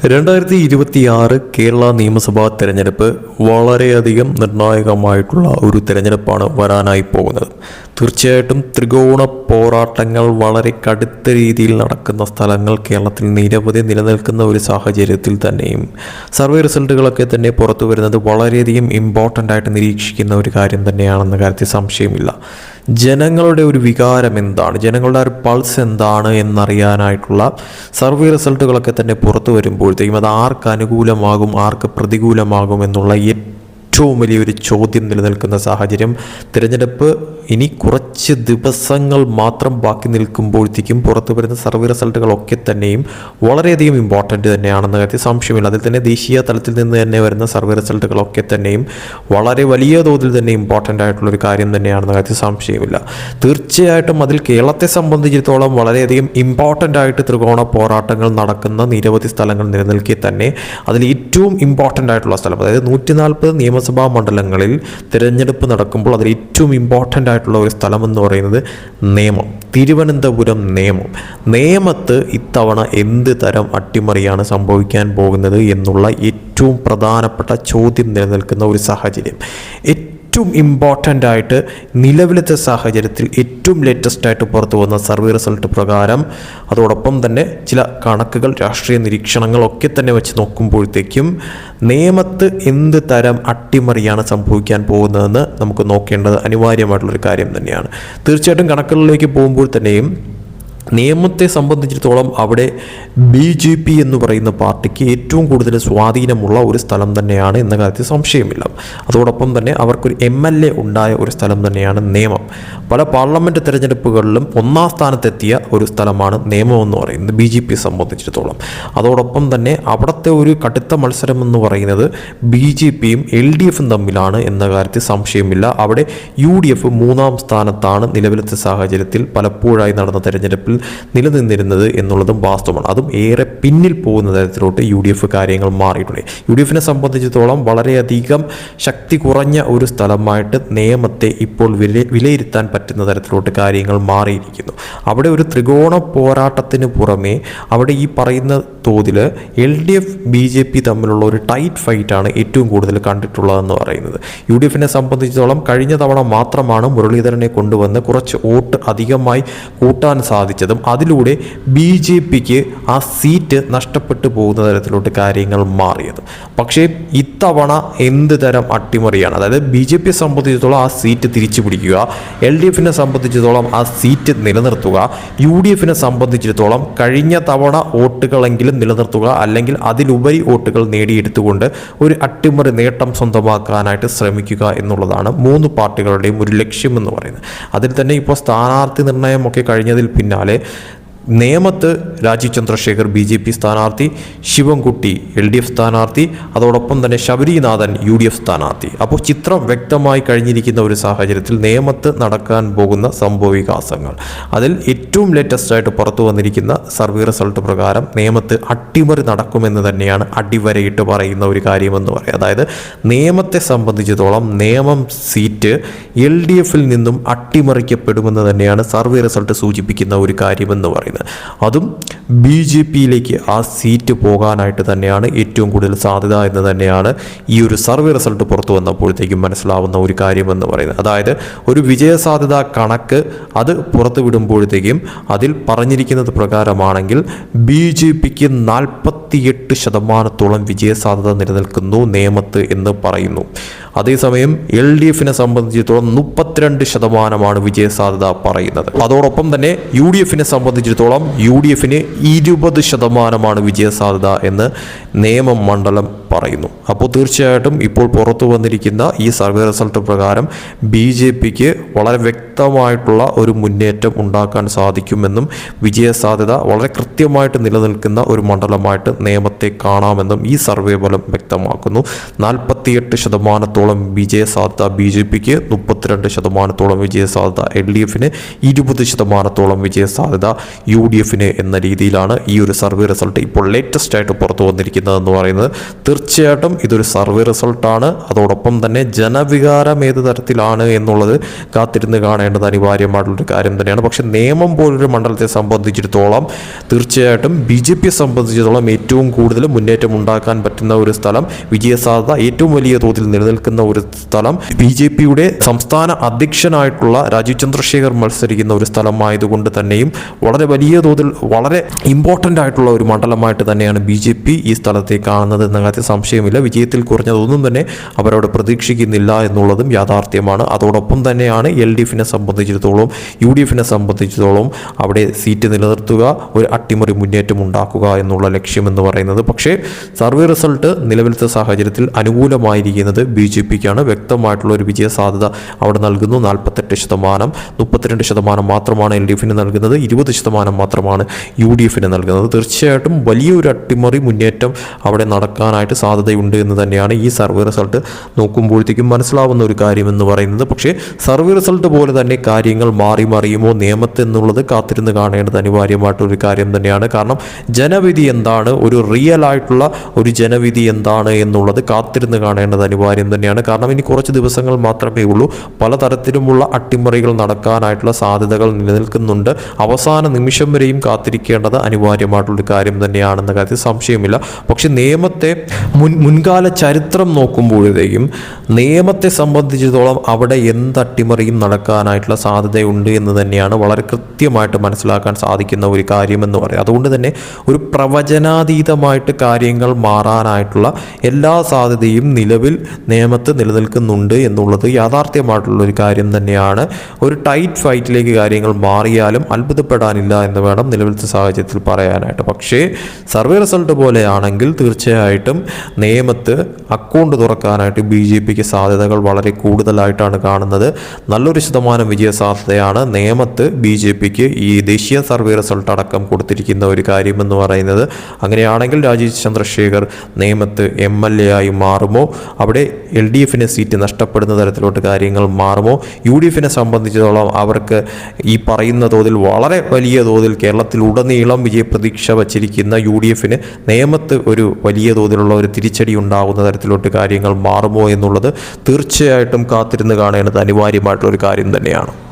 2026 കേരള നിയമസഭാ തെരഞ്ഞെടുപ്പ് വളരെയധികം നിർണായകമായിട്ടുള്ള ഒരു തെരഞ്ഞെടുപ്പാണ് വരാനായി പോകുന്നത്. തീർച്ചയായിട്ടും ത്രികോണ പോരാട്ടങ്ങൾ വളരെ കടുത്ത രീതിയിൽ നടക്കുന്ന സ്ഥലങ്ങൾ കേരളത്തിൽ നിരവധി നിലനിൽക്കുന്ന ഒരു സാഹചര്യത്തിൽ തന്നെയും സർവേ റിസൾട്ടുകളൊക്കെ തന്നെ പുറത്തു വരുന്നത് വളരെയധികം ഇമ്പോർട്ടൻ്റ് ആയിട്ട് നിരീക്ഷിക്കുന്ന ഒരു കാര്യം തന്നെയാണെന്ന കാര്യത്തിൽ സംശയമില്ല. ജനങ്ങളുടെ ഒരു വികാരം എന്താണ്, ജനങ്ങളുടെ ഒരു പൾസ് എന്താണ് എന്നറിയാനായിട്ടുള്ള സർവേ റിസൾട്ടുകളൊക്കെ തന്നെ പുറത്തു വരുമ്പോഴത്തേക്കും അത് ആർക്ക് അനുകൂലമാകും ആർക്ക് പ്രതികൂലമാകും എന്നുള്ള ഏറ്റവും വലിയൊരു ചോദ്യം നിലനിൽക്കുന്ന സാഹചര്യം. തിരഞ്ഞെടുപ്പ് ഇനി കുറച്ച് ദിവസങ്ങൾ മാത്രം ബാക്കി നിൽക്കുമ്പോഴത്തേക്കും പുറത്തു വരുന്ന സർവേ റിസൾട്ടുകളൊക്കെ തന്നെയും വളരെയധികം ഇമ്പോർട്ടൻ്റ് തന്നെയാണെന്ന കാര്യത്തിൽ സംശയമില്ല. അതിൽ തന്നെ ദേശീയ തലത്തിൽ നിന്ന് തന്നെ വരുന്ന സർവേ റിസൾട്ടുകളൊക്കെ തന്നെയും വളരെ വലിയ തോതിൽ തന്നെ ഇമ്പോർട്ടൻ്റ് ആയിട്ടുള്ളൊരു കാര്യം തന്നെയാണെന്ന കാര്യത്തിൽ സംശയമില്ല. തീർച്ചയായിട്ടും അതിൽ കേരളത്തെ സംബന്ധിച്ചിടത്തോളം വളരെയധികം ഇമ്പോർട്ടൻ്റ് ആയിട്ട് ത്രികോണ പോരാട്ടങ്ങൾ നടക്കുന്ന നിരവധി സ്ഥലങ്ങൾ നിലനിൽക്കെ തന്നെ അതിൽ ഏറ്റവും ഇമ്പോർട്ടൻ്റ് ആയിട്ടുള്ള സ്ഥലം, അതായത് 140 നിയമസഭാ മണ്ഡലങ്ങളിൽ തിരഞ്ഞെടുപ്പ് നടക്കുമ്പോൾ അതിൽ ഏറ്റവും ഇമ്പോർട്ടൻ്റ് ആയിട്ടുള്ള ഒരു സ്ഥലം എന്ന് പറയുന്നത് നേമം, തിരുവനന്തപുരം നേമത്ത് ഇത്തവണ എന്ത് തരം അട്ടിമറിയാണ് സംഭവിക്കാൻ പോകുന്നത് എന്നുള്ള ഏറ്റവും പ്രധാനപ്പെട്ട ചോദ്യം നിലനിൽക്കുന്ന ഒരു സാഹചര്യം. ഏറ്റവും ഇമ്പോർട്ടൻ്റ് ആയിട്ട് നിലവിലത്തെ സാഹചര്യത്തിൽ ഏറ്റവും ലേറ്റസ്റ്റ് ആയിട്ട് പുറത്തു വന്ന സർവേ റിസൾട്ട് പ്രകാരം അതോടൊപ്പം തന്നെ ചില കണക്കുകൾ, രാഷ്ട്രീയ നിരീക്ഷണങ്ങളൊക്കെ തന്നെ വെച്ച് നോക്കുമ്പോഴത്തേക്കും നേമത്ത് എന്ത് തരം അട്ടിമറിയാണ് സംഭവിക്കാൻ പോകുന്നതെന്ന് നമുക്ക് നോക്കേണ്ടത് അനിവാര്യമായിട്ടുള്ളൊരു കാര്യം തന്നെയാണ്. തീർച്ചയായിട്ടും കണക്കുകളിലേക്ക് പോകുമ്പോൾ തന്നെയും നിയമത്തെ സംബന്ധിച്ചിടത്തോളം അവിടെ BJP എന്ന് പറയുന്ന പാർട്ടിക്ക് ഏറ്റവും കൂടുതൽ സ്വാധീനമുള്ള ഒരു സ്ഥലം തന്നെയാണ് എന്ന കാര്യത്തിൽ സംശയമില്ല. അതോടൊപ്പം തന്നെ അവർക്കൊരു MLA ഉണ്ടായ ഒരു സ്ഥലം തന്നെയാണ് നേമം. പല പാർലമെൻറ്റ് തിരഞ്ഞെടുപ്പുകളിലും ഒന്നാം സ്ഥാനത്തെത്തിയ ഒരു സ്ഥലമാണ് നേമം എന്ന് പറയുന്നത് BJP സംബന്ധിച്ചിടത്തോളം. അതോടൊപ്പം തന്നെ അവിടുത്തെ ഒരു കടുത്ത മത്സരം എന്ന് പറയുന്നത് BJPയും LDFും തമ്മിലാണ് എന്ന കാര്യത്തിൽ സംശയമില്ല. അവിടെ UDF 3-ാം സ്ഥാനത്താണ് നിലവിലത്തെ സാഹചര്യത്തിൽ പലപ്പോഴായി നടന്ന തെരഞ്ഞെടുപ്പിൽ നിലനിന്നിരുന്നത് എന്നുള്ളതും വാസ്തവമാണ്. അതും ഏറെ പിന്നിൽ പോകുന്ന തരത്തിലോട്ട് UDF കാര്യങ്ങൾ മാറിയിട്ടുണ്ട്. UDFനെ സംബന്ധിച്ചിടത്തോളം വളരെയധികം ശക്തി കുറഞ്ഞ ഒരു സ്ഥലമായിട്ട് നേമത്തെ ഇപ്പോൾ വിലയിരുത്താൻ പറ്റുന്ന തരത്തിലോട്ട് കാര്യങ്ങൾ മാറിയിരിക്കുന്നു. അവിടെ ഒരു ത്രികോണ പോരാട്ടത്തിന് പുറമെ അവിടെ ഈ പറയുന്ന തോതിൽ LDF BJP തമ്മിലുള്ള ഒരു ടൈറ്റ് ഫൈറ്റാണ് ഏറ്റവും കൂടുതൽ കണ്ടിട്ടുള്ളതെന്ന് പറയുന്നത്. UDFനെ സംബന്ധിച്ചിടത്തോളം കഴിഞ്ഞ തവണ മാത്രമാണ് മുരളീധരനെ കൊണ്ടുവന്ന് കുറച്ച് വോട്ട് അധികമായി കൂട്ടാൻ സാധിച്ചതും അതിലൂടെ BJPക്ക് ആ സീറ്റ് നഷ്ടപ്പെട്ടു പോകുന്ന തരത്തിലോട്ട് കാര്യങ്ങൾ മാറിയത്. പക്ഷേ ഇത്തവണ എന്ത് തരം അട്ടിമറിയാണ്, അതായത് BJPയെ സംബന്ധിച്ചിടത്തോളം ആ സീറ്റ് തിരിച്ചു പിടിക്കുക, LDFനെ സംബന്ധിച്ചിടത്തോളം ആ സീറ്റ് നിലനിർത്തുക, UDFനെ സംബന്ധിച്ചിടത്തോളം കഴിഞ്ഞ തവണ വോട്ടുകളെങ്കിലും നിലനിർത്തുക, അല്ലെങ്കിൽ അതിലുപരി വോട്ടുകൾ നേടിയെടുത്തുകൊണ്ട് ഒരു അട്ടിമറി നേട്ടം സ്വന്തമാക്കാനായിട്ട് ശ്രമിക്കുക എന്നുള്ളതാണ് 3 പാർട്ടികളുടെയും ഒരു ലക്ഷ്യമെന്ന് പറയുന്നത്. അതിൽ തന്നെ ഇപ്പോൾ സ്ഥാനാർത്ഥി നിർണയമൊക്കെ കഴിഞ്ഞതിൽ പിന്നാലെ നേമത്ത് രാജീവ് ചന്ദ്രശേഖർ BJP സ്ഥാനാർത്ഥി, ശിവൻകുട്ടി LDF സ്ഥാനാർത്ഥി, അതോടൊപ്പം തന്നെ ശബരിനാഥൻ UDF സ്ഥാനാർത്ഥി. അപ്പോൾ ചിത്രം വ്യക്തമായി കഴിഞ്ഞിരിക്കുന്ന ഒരു സാഹചര്യത്തിൽ നേമത്ത് നടക്കാൻ പോകുന്ന സംഭവവികാസങ്ങൾ, അതിൽ ഏറ്റവും ലേറ്റസ്റ്റ് ആയിട്ട് പുറത്തു വന്നിരിക്കുന്ന സർവേ റിസൾട്ട് പ്രകാരം നേമത്ത് അട്ടിമറി നടക്കുമെന്ന് തന്നെയാണ് അടിവരയിട്ട് പറയുന്ന ഒരു കാര്യമെന്ന് പറയുന്നത്. അതായത് നേമത്തെ സംബന്ധിച്ചിടത്തോളം നേമം സീറ്റ് LDFിൽ നിന്നും അട്ടിമറിക്കപ്പെടുമെന്ന് തന്നെയാണ് സർവേ റിസൾട്ട് സൂചിപ്പിക്കുന്ന ഒരു കാര്യമെന്ന് പറയുന്നത്. അതും BJPയിലേക്ക് ആ സീറ്റ് പോകാനായിട്ട് തന്നെയാണ് ഏറ്റവും കൂടുതൽ സാധ്യത എന്ന് തന്നെയാണ് ഈ ഒരു സർവേ റിസൾട്ട് പുറത്തു വന്നപ്പോഴത്തേക്കും മനസ്സിലാവുന്ന ഒരു കാര്യമെന്ന് പറയുന്നത്. അതായത് ഒരു വിജയസാധ്യത കണക്ക് അത് പുറത്തു വിടുമ്പോഴത്തേക്കും അതിൽ പറഞ്ഞിരിക്കുന്നത് പ്രകാരമാണെങ്കിൽ BJPക്ക് 48% വിജയസാധ്യത നിലനിൽക്കുന്നു നേമത്ത് എന്ന് പറയുന്നു. അതേസമയം LDFനെ സംബന്ധിച്ചിടത്തോളം 32% വിജയസാധ്യത പറയുന്നത്. അതോടൊപ്പം തന്നെ UDFനെ സംബന്ധിച്ചിടത്തോളം UDFന് 20% വിജയസാധ്യത എന്ന് നേമം മണ്ഡലം പറയുന്നു. അപ്പോൾ തീർച്ചയായിട്ടും ഇപ്പോൾ പുറത്തു വന്നിരിക്കുന്ന ഈ സർവേ റിസൾട്ട് പ്രകാരം BJPക്ക് വളരെ വ്യക്തമായിട്ടുള്ള ഒരു മുന്നേറ്റം ഉണ്ടാക്കാൻ സാധിക്കുമെന്നും വിജയസാധ്യത വളരെ കൃത്യമായിട്ട് നിലനിൽക്കുന്ന ഒരു മണ്ഡലമായിട്ട് നേമത്തെ കാണാമെന്നും ഈ സർവേ ഫലം വ്യക്തമാക്കുന്നു. 48% വിജയസാധ്യത BJPക്ക്, 32% വിജയസാധ്യത LDFന്, 20% വിജയസാധ്യത UDFന് എന്ന രീതിയിലാണ് ഈ ഒരു സർവേ റിസൾട്ട് ഇപ്പോൾ ലേറ്റസ്റ്റ് ആയിട്ട് പുറത്തു വന്നിരിക്കുന്നതെന്ന് പറയുന്നത്. തീർച്ചയായിട്ടും ഇതൊരു സർവേ റിസൾട്ടാണ്. അതോടൊപ്പം തന്നെ ജനവികാരം ഏത് തരത്തിലാണ് എന്നുള്ളത് കാത്തിരുന്ന് കാണേണ്ട കാണേണ്ടത് അനിവാര്യമായിട്ടുള്ളൊരു കാര്യം തന്നെയാണ്. പക്ഷേ നേമം പോലൊരു മണ്ഡലത്തെ സംബന്ധിച്ചിടത്തോളം തീർച്ചയായിട്ടും BJPയെ സംബന്ധിച്ചിടത്തോളം ഏറ്റവും കൂടുതൽ മുന്നേറ്റം ഉണ്ടാക്കാൻ പറ്റുന്ന ഒരു സ്ഥലം, വിജയസാധ്യത ഏറ്റവും വലിയ തോതിൽ നിലനിൽക്കുന്ന ഒരു സ്ഥലം, BJPയുടെ സംസ്ഥാന അധ്യക്ഷനായിട്ടുള്ള രാജീവ് ചന്ദ്രശേഖർ മത്സരിക്കുന്ന ഒരു സ്ഥലമായതുകൊണ്ട് തന്നെയും വളരെ വലിയ തോതിൽ വളരെ ഇമ്പോർട്ടൻ്റ് ആയിട്ടുള്ള ഒരു മണ്ഡലമായിട്ട് തന്നെയാണ് BJP ഈ സ്ഥലത്തെ കാണുന്നത് എന്ന കാര്യത്തിൽ സംശയമില്ല. വിജയത്തിൽ കുറഞ്ഞതൊന്നും തന്നെ അവരവിടെ പ്രതീക്ഷിക്കുന്നില്ല എന്നുള്ളതും യാഥാർത്ഥ്യമാണ്. അതോടൊപ്പം തന്നെയാണ് LDFനെ സംബന്ധിച്ചിടത്തോളം UDFനെ സംബന്ധിച്ചിടത്തോളം അവിടെ സീറ്റ് നിലനിർത്തുക, ഒരു അട്ടിമറി മുന്നേറ്റം ഉണ്ടാക്കുക എന്നുള്ള ലക്ഷ്യമെന്ന് പറയുന്നത്. പക്ഷേ സർവേ റിസൾട്ട് നിലവിലത്തെ സാഹചര്യത്തിൽ അനുകൂലമായിരിക്കുന്നത് BJPക്കാണ്. വ്യക്തമായിട്ടുള്ള ഒരു വിജയ സാധ്യത അവിടെ നൽകുന്നു. 48%, 32% മാത്രമാണ് LDFന് നൽകുന്നത്, 20% മാത്രമാണ് UDFന് നൽകുന്നത്. തീർച്ചയായിട്ടും വലിയൊരു അട്ടിമറി മുന്നേറ്റം അവിടെ നടക്കാനായിട്ട് സാധ്യതയുണ്ട് എന്ന് തന്നെയാണ് ഈ സർവേ റിസൾട്ട് നോക്കുമ്പോഴത്തേക്കും മനസ്സിലാവുന്ന ഒരു കാര്യം എന്ന് പറയുന്നത്. പക്ഷേ സർവേ റിസൾട്ട് പോലെ തന്നെ കാര്യങ്ങൾ മാറി മറിയുമോ നിയമത്തെന്നുള്ളത് കാത്തിരുന്ന് കാണേണ്ടത് അനിവാര്യമായിട്ടൊരു കാര്യം തന്നെയാണ്. കാരണം ജനവിധി എന്താണ്, ഒരു റിയൽ ആയിട്ടുള്ള ഒരു ജനവിധി എന്താണ് എന്നുള്ളത് കാത്തിരുന്ന് കാണേണ്ടത് അനിവാര്യം തന്നെയാണ്. കാരണം ഇനി കുറച്ച് ദിവസങ്ങൾ മാത്രമേ ഉള്ളൂ. പലതരത്തിലുമുള്ള അട്ടിമറികൾ നടക്കാനായിട്ടുള്ള സാധ്യതകൾ നിലനിൽക്കുന്നുണ്ട്. അവസാന നിമിഷം വരെയും കാത്തിരിക്കേണ്ടത് അനിവാര്യമായിട്ടുള്ളൊരു കാര്യം തന്നെയാണെന്ന കാര്യത്തിൽ സംശയമില്ല. പക്ഷെ നിയമത്തെ മുൻകാല ചരിത്രം നോക്കുമ്പോഴത്തേക്കും നിയമത്തെ സംബന്ധിച്ചിടത്തോളം അവിടെ എന്ത് അട്ടിമറിയും നടക്കാനായിട്ടുള്ള സാധ്യതയുണ്ട് എന്ന് തന്നെയാണ് വളരെ കൃത്യമായിട്ട് മനസ്സിലാക്കാൻ സാധിക്കുന്ന ഒരു കാര്യമെന്ന് പറയാം. അതുകൊണ്ട് തന്നെ ഒരു പ്രവചനാതീതമായിട്ട് കാര്യങ്ങൾ മാറാനായിട്ടുള്ള എല്ലാ സാധ്യതയും നിലവിൽ നിയമത്ത് നിലനിൽക്കുന്നുണ്ട് എന്നുള്ളത് യാഥാർത്ഥ്യമായിട്ടുള്ളൊരു കാര്യം തന്നെയാണ്. ഒരു ടൈറ്റ് ഫൈറ്റിലേക്ക് കാര്യങ്ങൾ മാറിയാലും അത്ഭുതപ്പെടാനില്ല എന്ന് വേണം നിലവിലത്തെ സാഹചര്യത്തിൽ പറയാനായിട്ട്. പക്ഷേ സർവേ റിസൾട്ട് പോലെയാണെങ്കിൽ തീർച്ചയായിട്ടും നിയമത്ത് അക്കൗണ്ട് തുറക്കാനായിട്ട് BJPക്ക് സാധ്യതകൾ വളരെ കൂടുതലായിട്ടാണ് കാണുന്നത്. നല്ലൊരു ശതമാനം വിജയ സാധ്യതയാണ് നിയമത്ത് BJPക്ക് ഈ ദേശീയ സർവേ റിസൾട്ട് അടക്കം കൊടുത്തിരിക്കുന്ന ഒരു കാര്യമെന്ന് പറയുന്നത്. അങ്ങനെയാണെങ്കിൽ രാജീവ് ചന്ദ്രശേഖർ നിയമത്ത് MLA ആയി മാറുമോ, അവിടെ LDFന് സീറ്റ് നഷ്ടപ്പെടുന്ന തരത്തിലോട്ട് കാര്യങ്ങൾ മാറുമോ, UDFനെ സംബന്ധിച്ചിടത്തോളം അവർക്ക് ഈ പറയുന്ന തോതിൽ വളരെ വലിയ തോതിൽ കേരളത്തിലുടനീളം വിജയപ്രതീക്ഷ വച്ചിരിക്കുന്ന UDFന് നിയമത്ത് ഒരു വലിയ തോതിലുള്ള ഒരു തിരിച്ചടി ഉണ്ടാകുന്ന തരത്തിലോട്ട് കാര്യങ്ങൾ മാറുമോ എന്നുള്ളത് തീർച്ചയായിട്ടും കാത്തിരുന്ന് കാണേണ്ടത് അനിവാര്യമായിട്ടുള്ള ഒരു കാര്യം തന്നെയാണ്.